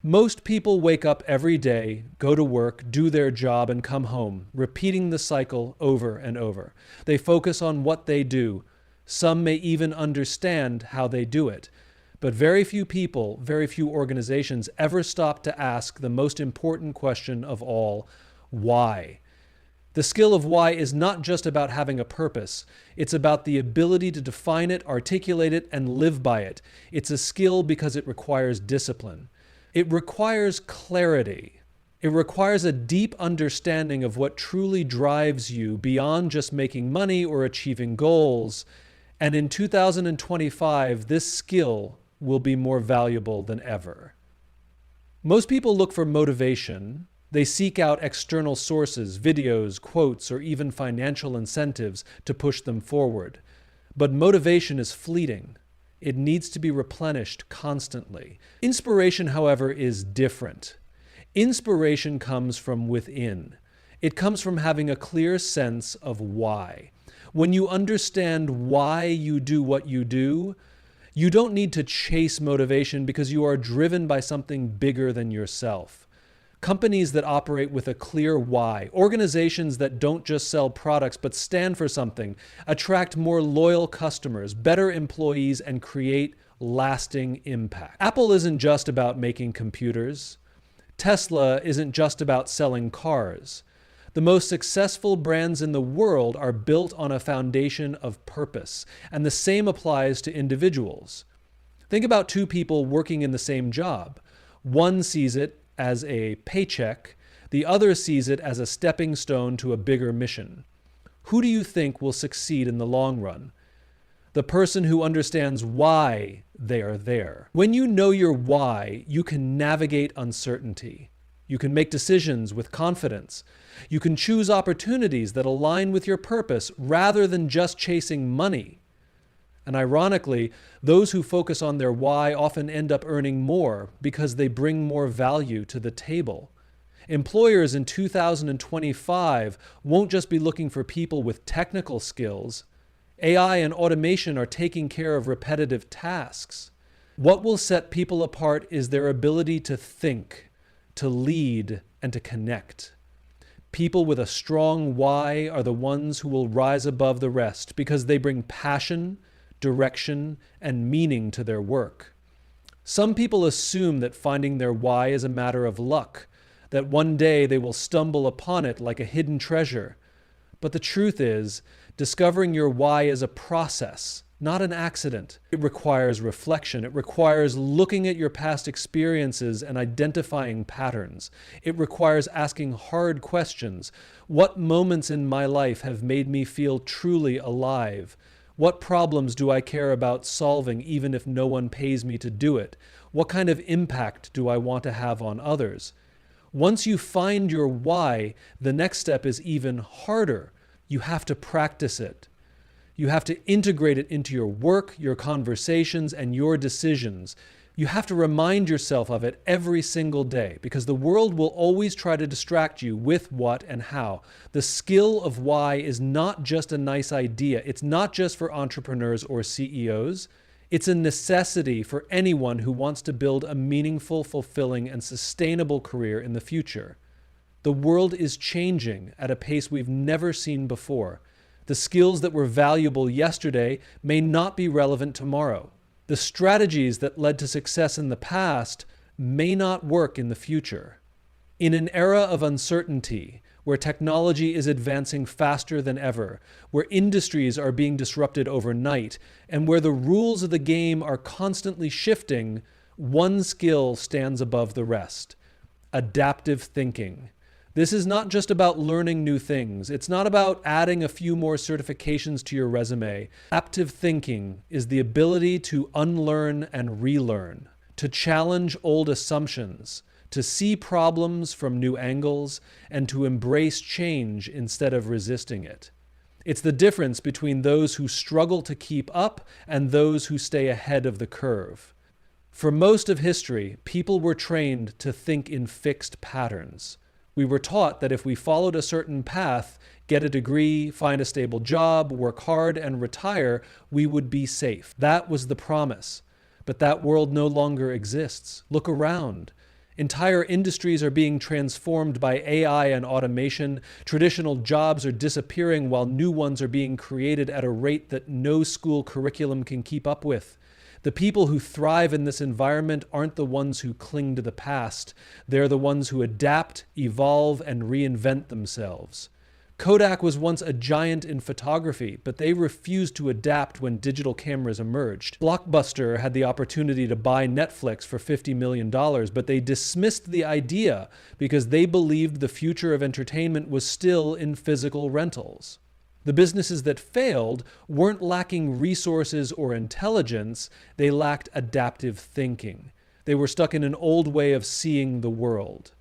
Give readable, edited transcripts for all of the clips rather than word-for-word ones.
Most people wake up every day, go to work, do their job, and come home, repeating the cycle over and over. They focus on what they do. Some may even understand how they do it. But very few people, very few organizations ever stop to ask the most important question of all: why? The skill of why is not just about having a purpose. It's about the ability to define it, articulate it, and live by it. It's a skill because it requires discipline. It requires clarity. It requires a deep understanding of what truly drives you beyond just making money or achieving goals. And in 2025, this skill will be more valuable than ever. Most people look for motivation. They seek out external sources, videos, quotes, or even financial incentives to push them forward. But motivation is fleeting. It needs to be replenished constantly. Inspiration, however, is different. Inspiration comes from within. It comes from having a clear sense of why. When you understand why you do what you do, you don't need to chase motivation because you are driven by something bigger than yourself. Companies that operate with a clear why, organizations that don't just sell products but stand for something, attract more loyal customers, better employees, and create lasting impact. Apple isn't just about making computers. Tesla isn't just about selling cars. The most successful brands in the world are built on a foundation of purpose, and the same applies to individuals. Think about two people working in the same job. One sees it as a paycheck, the other sees it as a stepping stone to a bigger mission. Who do you think will succeed in the long run? The person who understands why they are there. When you know your why, you can navigate uncertainty. You can make decisions with confidence. You can choose opportunities that align with your purpose rather than just chasing money. And ironically, those who focus on their why often end up earning more because they bring more value to the table. Employers in 2025 won't just be looking for people with technical skills. AI and automation are taking care of repetitive tasks. What will set people apart is their ability to think, to lead, and to connect. People with a strong why are the ones who will rise above the rest because they bring passion, direction, and meaning to their work. Some people assume that finding their why is a matter of luck, that one day they will stumble upon it like a hidden treasure. But the truth is, discovering your why is a process, not an accident. It requires reflection. It requires looking at your past experiences and identifying patterns. It requires asking hard questions. What moments in my life have made me feel truly alive? What problems do I care about solving even if no one pays me to do it? What kind of impact do I want to have on others? Once you find your why, the next step is even harder. You have to practice it. You have to integrate it into your work, your conversations, and your decisions. You have to remind yourself of it every single day because the world will always try to distract you with what and how. The skill of why is not just a nice idea. It's not just for entrepreneurs or CEOs. It's a necessity for anyone who wants to build a meaningful, fulfilling, and sustainable career in the future. The world is changing at a pace we've never seen before. The skills that were valuable yesterday may not be relevant tomorrow. The strategies that led to success in the past may not work in the future. In an era of uncertainty, where technology is advancing faster than ever, where industries are being disrupted overnight, and where the rules of the game are constantly shifting, one skill stands above the rest: adaptive thinking. This is not just about learning new things. It's not about adding a few more certifications to your resume. Adaptive thinking is the ability to unlearn and relearn, to challenge old assumptions, to see problems from new angles, and to embrace change instead of resisting it. It's the difference between those who struggle to keep up and those who stay ahead of the curve. For most of history, people were trained to think in fixed patterns. We were taught that if we followed a certain path, get a degree, find a stable job, work hard, and retire, we would be safe. That was the promise. But that world no longer exists. Look around. Entire industries are being transformed by AI and automation. Traditional jobs are disappearing while new ones are being created at a rate that no school curriculum can keep up with. The people who thrive in this environment aren't the ones who cling to the past. They're the ones who adapt, evolve, and reinvent themselves. Kodak was once a giant in photography, but they refused to adapt when digital cameras emerged. Blockbuster had the opportunity to buy Netflix for $50 million, but they dismissed the idea because they believed the future of entertainment was still in physical rentals. The businesses that failed weren't lacking resources or intelligence, they lacked adaptive thinking. They were stuck in an old way of seeing the world.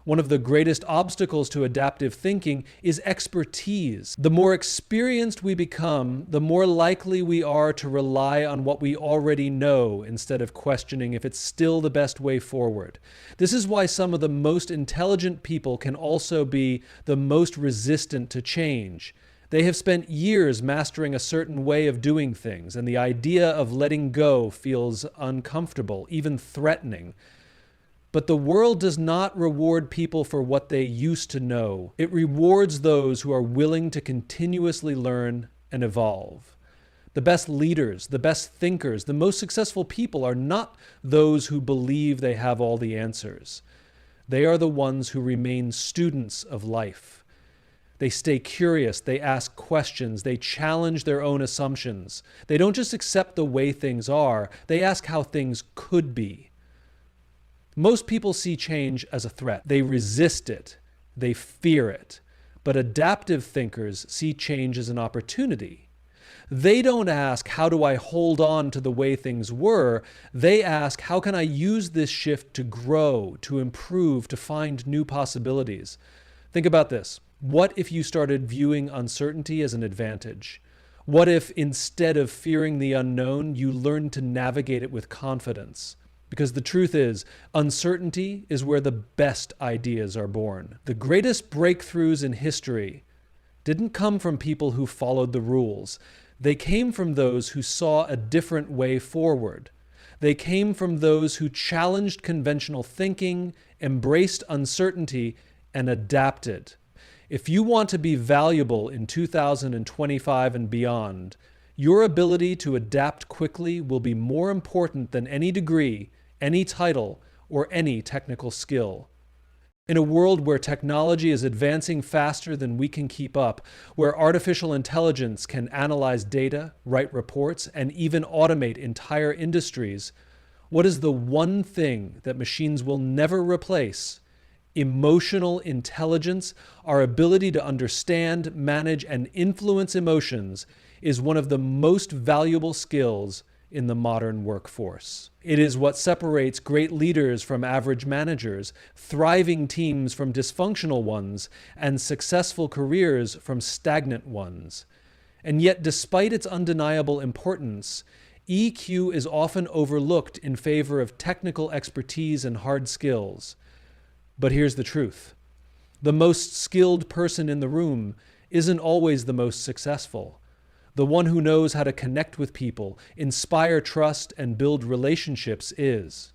One of the greatest obstacles to adaptive thinking is expertise. The more experienced we become, the more likely we are to rely on what we already know instead of questioning if it's still the best way forward. This is why some of the most intelligent people can also be the most resistant to change. They have spent years mastering a certain way of doing things, and the idea of letting go feels uncomfortable, even threatening. But the world does not reward people for what they used to know. It rewards those who are willing to continuously learn and evolve. The best leaders, the best thinkers, the most successful people are not those who believe they have all the answers. They are the ones who remain students of life. They stay curious, they ask questions, they challenge their own assumptions. They don't just accept the way things are, they ask how things could be. Most people see change as a threat. They resist it. They fear it. But adaptive thinkers see change as an opportunity. They don't ask, how do I hold on to the way things were? They ask, how can I use this shift to grow, to improve, to find new possibilities? Think about this. What if you started viewing uncertainty as an advantage? What if instead of fearing the unknown, you learned to navigate it with confidence? Because the truth is, uncertainty is where the best ideas are born. The greatest breakthroughs in history didn't come from people who followed the rules. They came from those who saw a different way forward. They came from those who challenged conventional thinking, embraced uncertainty, and adapted. If you want to be valuable in 2025 and beyond, your ability to adapt quickly will be more important than any degree, any title, or any technical skill. In a world where technology is advancing faster than we can keep up, where artificial intelligence can analyze data, write reports, and even automate entire industries, what is the one thing that machines will never replace? Emotional intelligence, our ability to understand, manage, and influence emotions, is one of the most valuable skills in the modern workforce. It is what separates great leaders from average managers, thriving teams from dysfunctional ones, and successful careers from stagnant ones. And yet, despite its undeniable importance, EQ is often overlooked in favor of technical expertise and hard skills. But here's the truth. The most skilled person in the room isn't always the most successful. The one who knows how to connect with people, inspire trust, and build relationships is.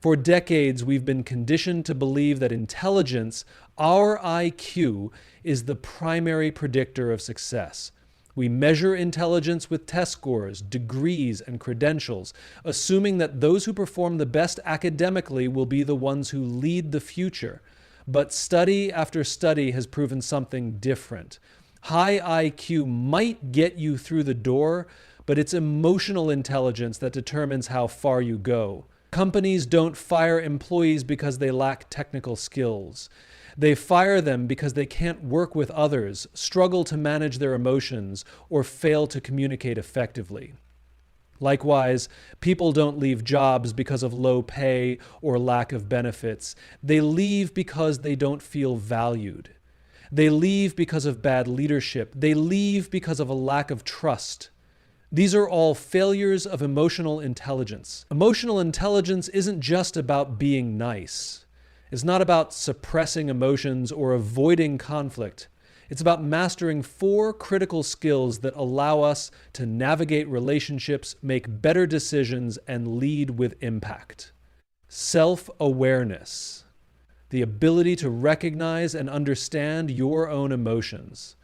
For decades, we've been conditioned to believe that intelligence, our IQ, is the primary predictor of success. We measure intelligence with test scores, degrees, and credentials, assuming that those who perform the best academically will be the ones who lead the future. But study after study has proven something different. High IQ might get you through the door, but it's emotional intelligence that determines how far you go. Companies don't fire employees because they lack technical skills. They fire them because they can't work with others, struggle to manage their emotions, or fail to communicate effectively. Likewise, people don't leave jobs because of low pay or lack of benefits. They leave because they don't feel valued. They leave because of bad leadership. They leave because of a lack of trust. These are all failures of emotional intelligence. Emotional intelligence isn't just about being nice. It's not about suppressing emotions or avoiding conflict. It's about mastering 4 critical skills that allow us to navigate relationships, make better decisions, and lead with impact. Self-awareness. the ability to recognize and understand your own emotions.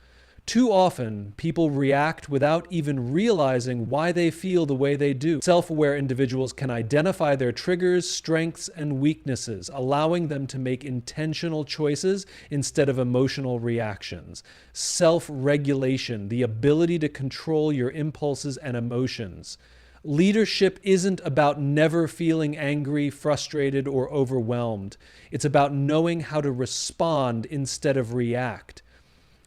Too often, people react without even realizing why they feel the way they do. Self-aware individuals can identify their triggers, strengths, and weaknesses, allowing them to make intentional choices instead of emotional reactions. Self-regulation, the ability to control your impulses and emotions. Leadership isn't about never feeling angry, frustrated, or overwhelmed. It's about knowing how to respond instead of react.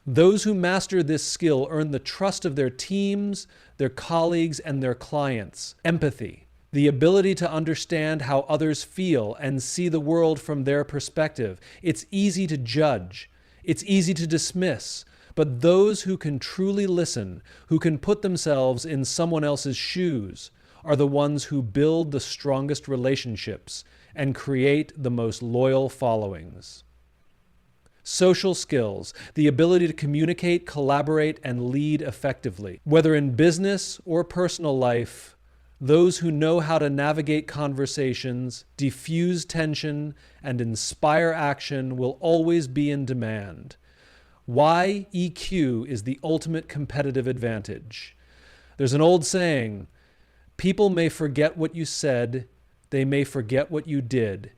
Those who master this skill earn the trust of their teams, their colleagues, and their clients. Empathy, the ability to understand how others feel and see the world from their perspective. It's easy to judge. It's easy to dismiss. But those who can truly listen, who can put themselves in someone else's shoes, are the ones who build the strongest relationships and create the most loyal followings. Social skills, the ability to communicate, collaborate, and lead effectively. Whether in business or personal life, those who know how to navigate conversations, diffuse tension, and inspire action will always be in demand. Why EQ is the ultimate competitive advantage. There's an old saying, people may forget what you said, they may forget what you did,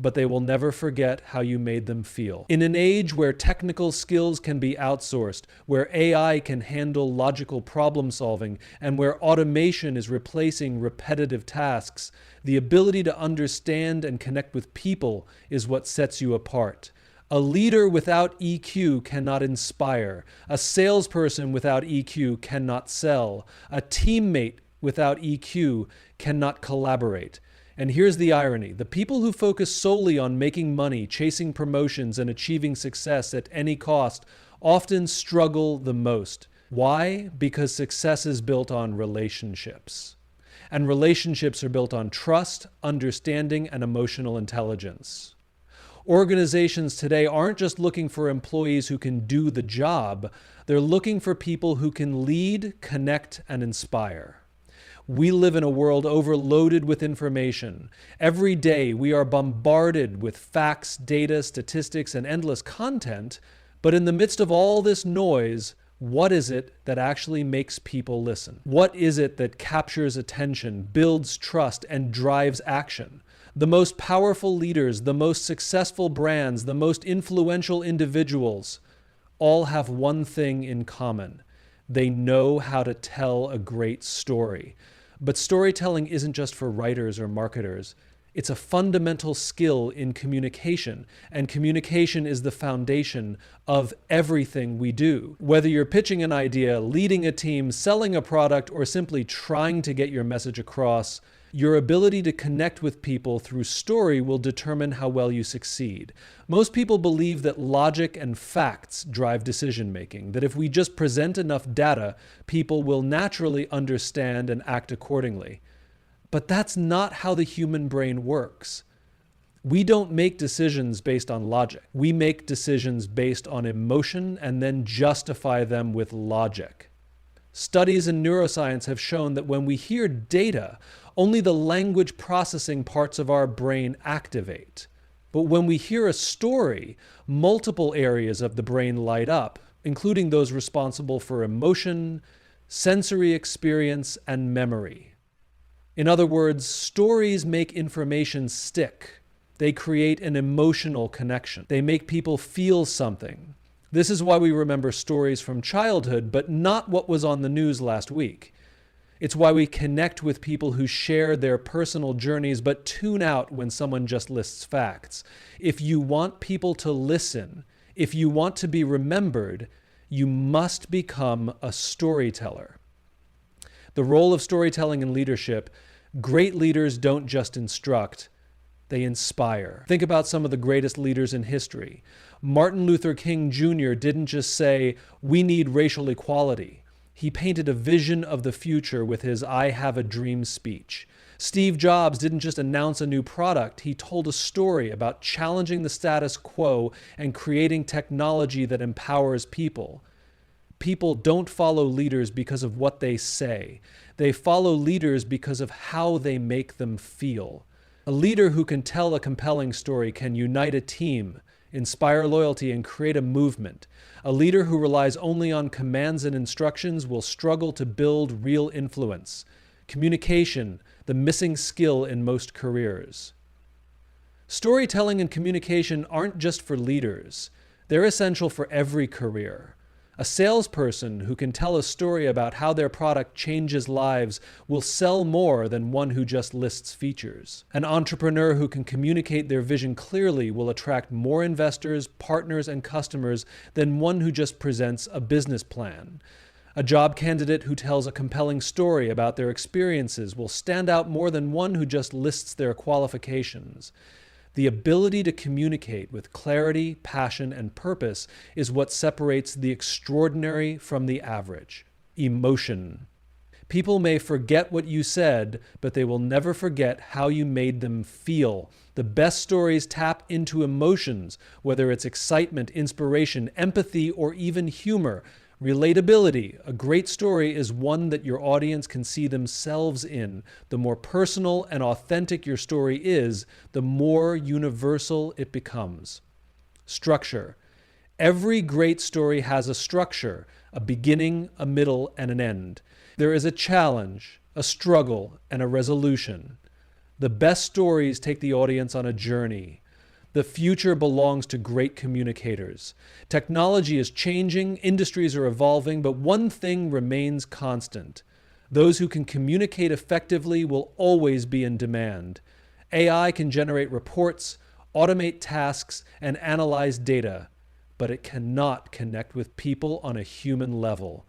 but they will never forget how you made them feel. In an age where technical skills can be outsourced, where AI can handle logical problem solving, and where automation is replacing repetitive tasks, the ability to understand and connect with people is what sets you apart. A leader without EQ cannot inspire. A salesperson without EQ cannot sell. A teammate without EQ cannot collaborate. And here's the irony. The people who focus solely on making money, chasing promotions, and achieving success at any cost often struggle the most. Why? Because success is built on relationships. And relationships are built on trust, understanding, and emotional intelligence. Organizations today aren't just looking for employees who can do the job. They're looking for people who can lead, connect, and inspire. We live in a world overloaded with information. Every day we are bombarded with facts, data, statistics, and endless content. But in the midst of all this noise, what is it that actually makes people listen? What is it that captures attention, builds trust, and drives action? The most powerful leaders, the most successful brands, the most influential individuals all have one thing in common. They know how to tell a great story. But storytelling isn't just for writers or marketers. It's a fundamental skill in communication, and communication is the foundation of everything we do. Whether you're pitching an idea, leading a team, selling a product, or simply trying to get your message across, your ability to connect with people through story will determine how well you succeed. Most people believe that logic and facts drive decision-making, that if we just present enough data, people will naturally understand and act accordingly. But that's not how the human brain works. We don't make decisions based on logic. We make decisions based on emotion and then justify them with logic. Studies in neuroscience have shown that when we hear data, only the language processing parts of our brain activate. But when we hear a story, multiple areas of the brain light up, including those responsible for emotion, sensory experience, and memory. In other words, stories make information stick. They create an emotional connection. They make people feel something. This is why we remember stories from childhood, but not what was on the news last week. It's why we connect with people who share their personal journeys, but tune out when someone just lists facts. If you want people to listen, if you want to be remembered, you must become a storyteller. The role of storytelling in leadership: great leaders don't just instruct, they inspire. Think about some of the greatest leaders in history. Martin Luther King Jr. didn't just say, "We need racial equality." He painted a vision of the future with his "I have a dream" speech. Steve Jobs didn't just announce a new product. He told a story about challenging the status quo and creating technology that empowers people. People don't follow leaders because of what they say. They follow leaders because of how they make them feel. A leader who can tell a compelling story can unite a team, inspire loyalty, and create a movement. A leader who relies only on commands and instructions will struggle to build real influence. Communication, the missing skill in most careers. Storytelling and communication aren't just for leaders. They're essential for every career. A salesperson who can tell a story about how their product changes lives will sell more than one who just lists features. An entrepreneur who can communicate their vision clearly will attract more investors, partners, and customers than one who just presents a business plan. A job candidate who tells a compelling story about their experiences will stand out more than one who just lists their qualifications. The ability to communicate with clarity, passion, and purpose is what separates the extraordinary from the average. Emotion. People may forget what you said, but they will never forget how you made them feel. The best stories tap into emotions, whether it's excitement, inspiration, empathy, or even humor. Relatability. A great story is one that your audience can see themselves in. The more personal and authentic your story is, the more universal it becomes. Structure. Every great story has a structure, a beginning, a middle, and an end. There is a challenge, a struggle, and a resolution. The best stories take the audience on a journey. The future belongs to great communicators. Technology is changing, industries are evolving, but one thing remains constant. Those who can communicate effectively will always be in demand. AI can generate reports, automate tasks, and analyze data, but it cannot connect with people on a human level.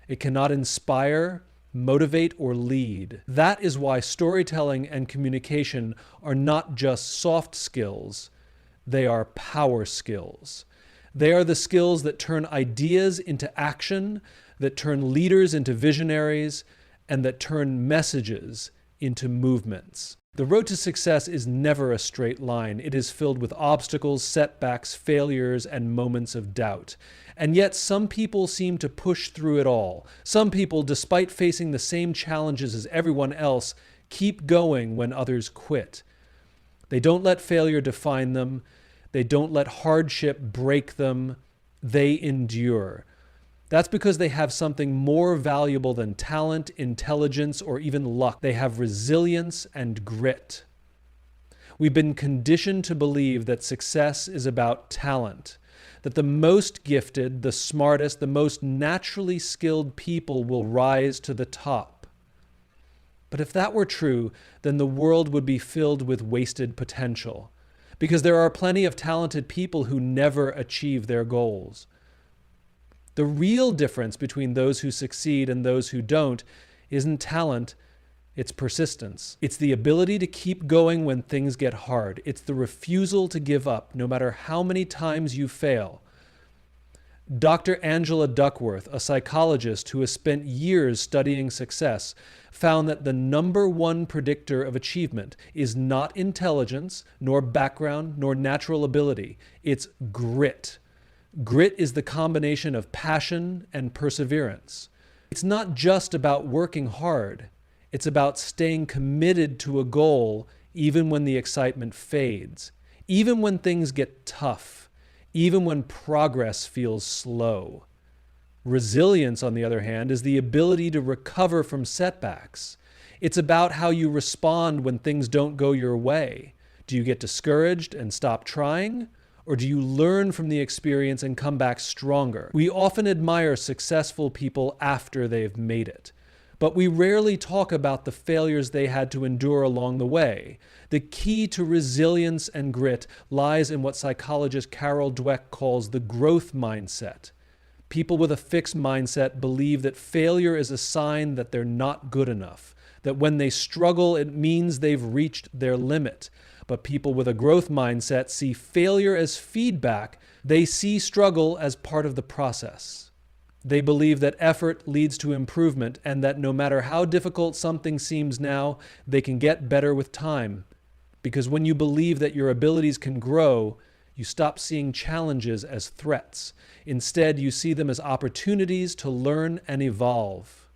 It cannot inspire, motivate, or lead. That is why storytelling and communication are not just soft skills. They are power skills. They are the skills that turn ideas into action, that turn leaders into visionaries, and that turn messages into movements. The road to success is never a straight line. It is filled with obstacles, setbacks, failures, and moments of doubt. And yet some people seem to push through it all. Some people, despite facing the same challenges as everyone else, keep going when others quit. They don't let failure define them. They don't let hardship break them. They endure. That's because they have something more valuable than talent, intelligence, or even luck. They have resilience and grit. We've been conditioned to believe that success is about talent, that the most gifted, the smartest, the most naturally skilled people will rise to the top. But if that were true, then the world would be filled with wasted potential, because there are plenty of talented people who never achieve their goals. The real difference between those who succeed and those who don't isn't talent, it's persistence. It's the ability to keep going when things get hard. It's the refusal to give up, no matter how many times you fail. Dr. Angela Duckworth, a psychologist who has spent years studying success, found that the number one predictor of achievement is not intelligence, nor background, nor natural ability. It's grit. Grit is the combination of passion and perseverance. It's not just about working hard. It's about staying committed to a goal even when the excitement fades, even when things get tough, even when progress feels slow. Resilience, on the other hand, is the ability to recover from setbacks. It's about how you respond when things don't go your way. Do you get discouraged and stop trying? Or do you learn from the experience and come back stronger? We often admire successful people after they've made it, but we rarely talk about the failures they had to endure along the way. The key to resilience and grit lies in what psychologist Carol Dweck calls the growth mindset. People with a fixed mindset believe that failure is a sign that they're not good enough, that when they struggle, it means they've reached their limit. But people with a growth mindset see failure as feedback. They see struggle as part of the process. They believe that effort leads to improvement and that no matter how difficult something seems now, they can get better with time. Because when you believe that your abilities can grow, you stop seeing challenges as threats. Instead, you see them as opportunities to learn and evolve.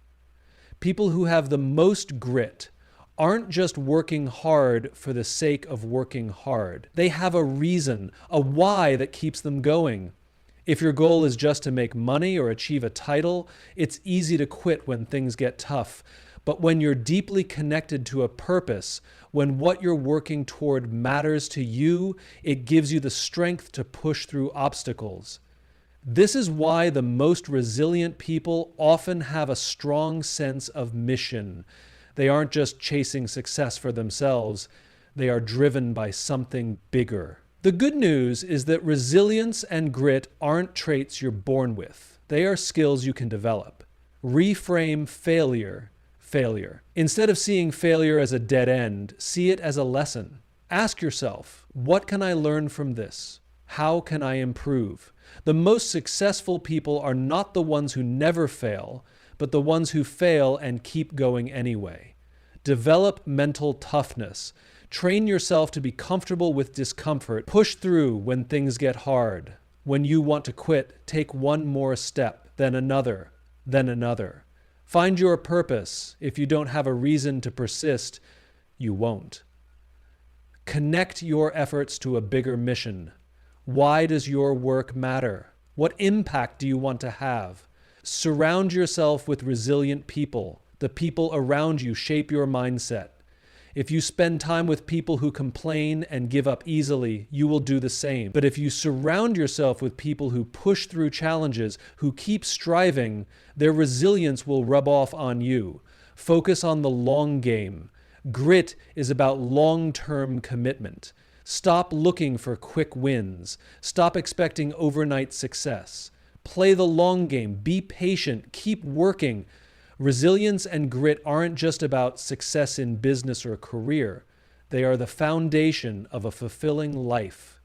People who have the most grit aren't just working hard for the sake of working hard. They have a reason, a why that keeps them going. If your goal is just to make money or achieve a title, it's easy to quit when things get tough. But when you're deeply connected to a purpose, when what you're working toward matters to you, it gives you the strength to push through obstacles. This is why the most resilient people often have a strong sense of mission. They aren't just chasing success for themselves, they are driven by something bigger. The good news is that resilience and grit aren't traits you're born with. They are skills you can develop. Reframe failure. Instead of seeing failure as a dead end, see it as a lesson. Ask yourself, what can I learn from this? How can I improve? The most successful people are not the ones who never fail, but the ones who fail and keep going anyway. Develop mental toughness. Train yourself to be comfortable with discomfort. Push through when things get hard. When you want to quit, take one more step, then another, then another. Find your purpose. If you don't have a reason to persist, you won't. Connect your efforts to a bigger mission. Why does your work matter? What impact do you want to have? Surround yourself with resilient people. The people around you shape your mindset. If you spend time with people who complain and give up easily, you will do the same. But if you surround yourself with people who push through challenges, who keep striving, their resilience will rub off on you. Focus on the long game. Grit is about long-term commitment. Stop looking for quick wins. Stop expecting overnight success. Play the long game. Be patient. Keep working. Resilience and grit aren't just about success in business or career. They are the foundation of a fulfilling life.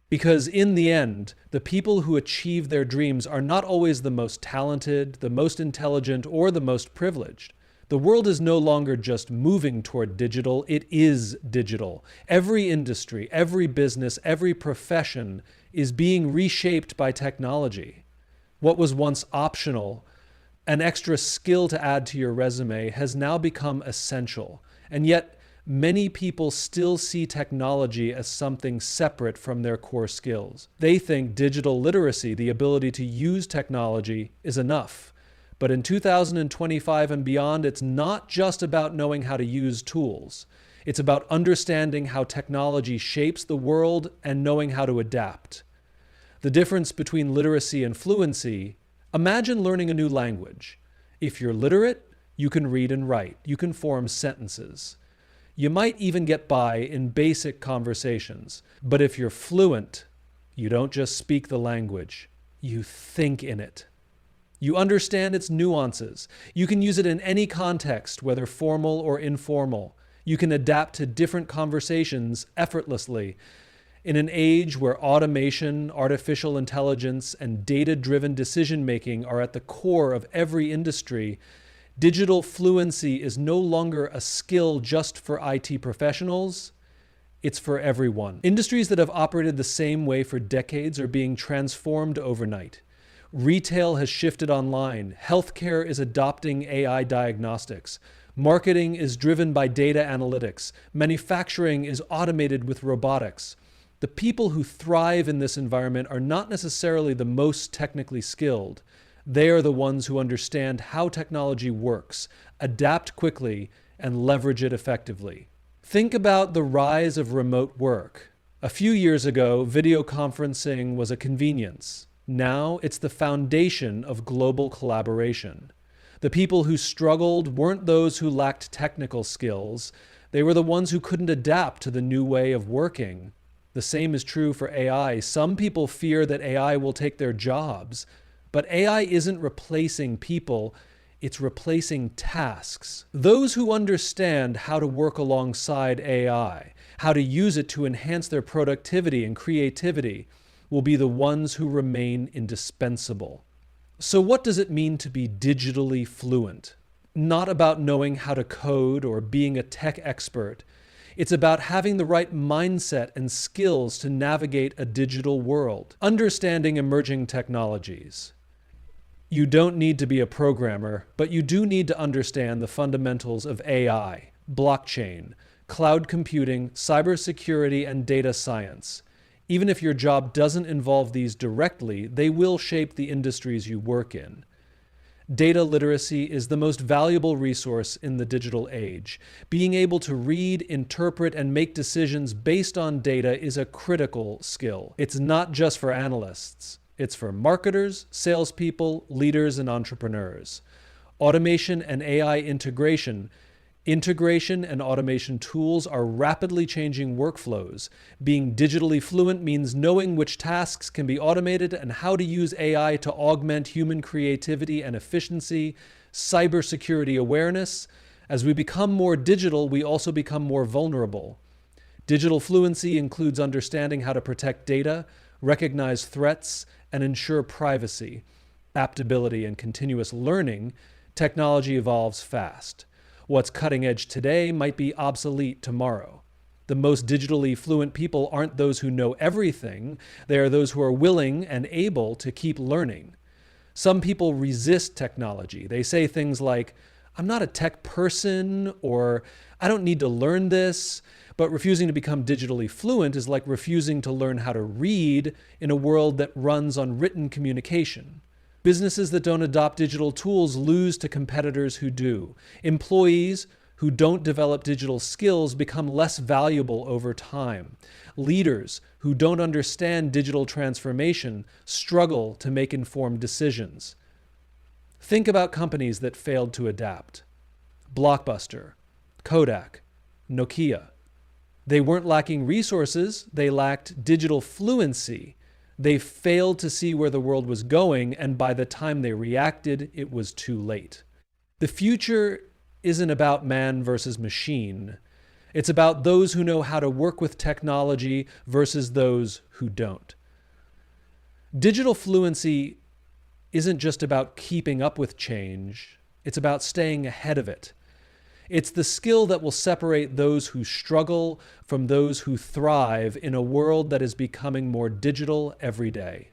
Because in the end, the people who achieve their dreams are not always the most talented, the most intelligent, or the most privileged. The world is no longer just moving toward digital, it is digital. Every industry, every business, every profession is being reshaped by technology. What was once optional, an extra skill to add to your resume, has now become essential. And yet, many people still see technology as something separate from their core skills. They think digital literacy, the ability to use technology, is enough. But in 2025 and beyond, it's not just about knowing how to use tools. It's about understanding how technology shapes the world and knowing how to adapt. The difference between literacy and fluency: imagine learning a new language. If you're literate, you can read and write. You can form sentences. You might even get by in basic conversations. But if you're fluent, you don't just speak the language. You think in it. You understand its nuances. You can use it in any context, whether formal or informal. You can adapt to different conversations effortlessly. In an age where automation, artificial intelligence, and data-driven decision-making are at the core of every industry, digital fluency is no longer a skill just for IT professionals. It's for everyone. Industries that have operated the same way for decades are being transformed overnight. Retail has shifted online. Healthcare is adopting AI diagnostics. Marketing is driven by data analytics. Manufacturing is automated with robotics. The people who thrive in this environment are not necessarily the most technically skilled. They are the ones who understand how technology works, adapt quickly, and leverage it effectively. Think about the rise of remote work. A few years ago, video conferencing was a convenience. Now it's the foundation of global collaboration. The people who struggled weren't those who lacked technical skills. They were the ones who couldn't adapt to the new way of working. The same is true for AI. Some people fear that AI will take their jobs, but AI isn't replacing people, it's replacing tasks. Those who understand how to work alongside AI, how to use it to enhance their productivity and creativity, will be the ones who remain indispensable. So what does it mean to be digitally fluent? Not about knowing how to code or being a tech expert. It's about having the right mindset and skills to navigate a digital world, understanding emerging technologies. You don't need to be a programmer, but you do need to understand the fundamentals of AI. blockchain, cloud computing, cybersecurity, and data science. Even if your job doesn't involve these directly, they will shape the industries you work in. Data literacy is the most valuable resource in the digital age. Being able to read, interpret, and make decisions based on data is a critical skill. It's not just for analysts. It's for marketers, salespeople, leaders, and entrepreneurs. Automation and AI integration and automation tools are rapidly changing workflows. Being digitally fluent means knowing which tasks can be automated and how to use AI to augment human creativity and efficiency, cybersecurity awareness. As we become more digital, we also become more vulnerable. Digital fluency includes understanding how to protect data, recognize threats, and ensure privacy. Adaptability and continuous learning. Technology evolves fast. What's cutting edge today might be obsolete tomorrow. The most digitally fluent people aren't those who know everything. They are those who are willing and able to keep learning. Some people resist technology. They say things like, "I'm not a tech person," or "I don't need to learn this." But refusing to become digitally fluent is like refusing to learn how to read in a world that runs on written communication. Businesses that don't adopt digital tools lose to competitors who do. Employees who don't develop digital skills become less valuable over time. Leaders who don't understand digital transformation struggle to make informed decisions. Think about companies that failed to adapt. Blockbuster, Kodak, Nokia. They weren't lacking resources, they lacked digital fluency. They failed to see where the world was going, and by the time they reacted, it was too late. The future isn't about man versus machine. It's about those who know how to work with technology versus those who don't. Digital fluency isn't just about keeping up with change. It's about staying ahead of it. It's the skill that will separate those who struggle from those who thrive in a world that is becoming more digital every day.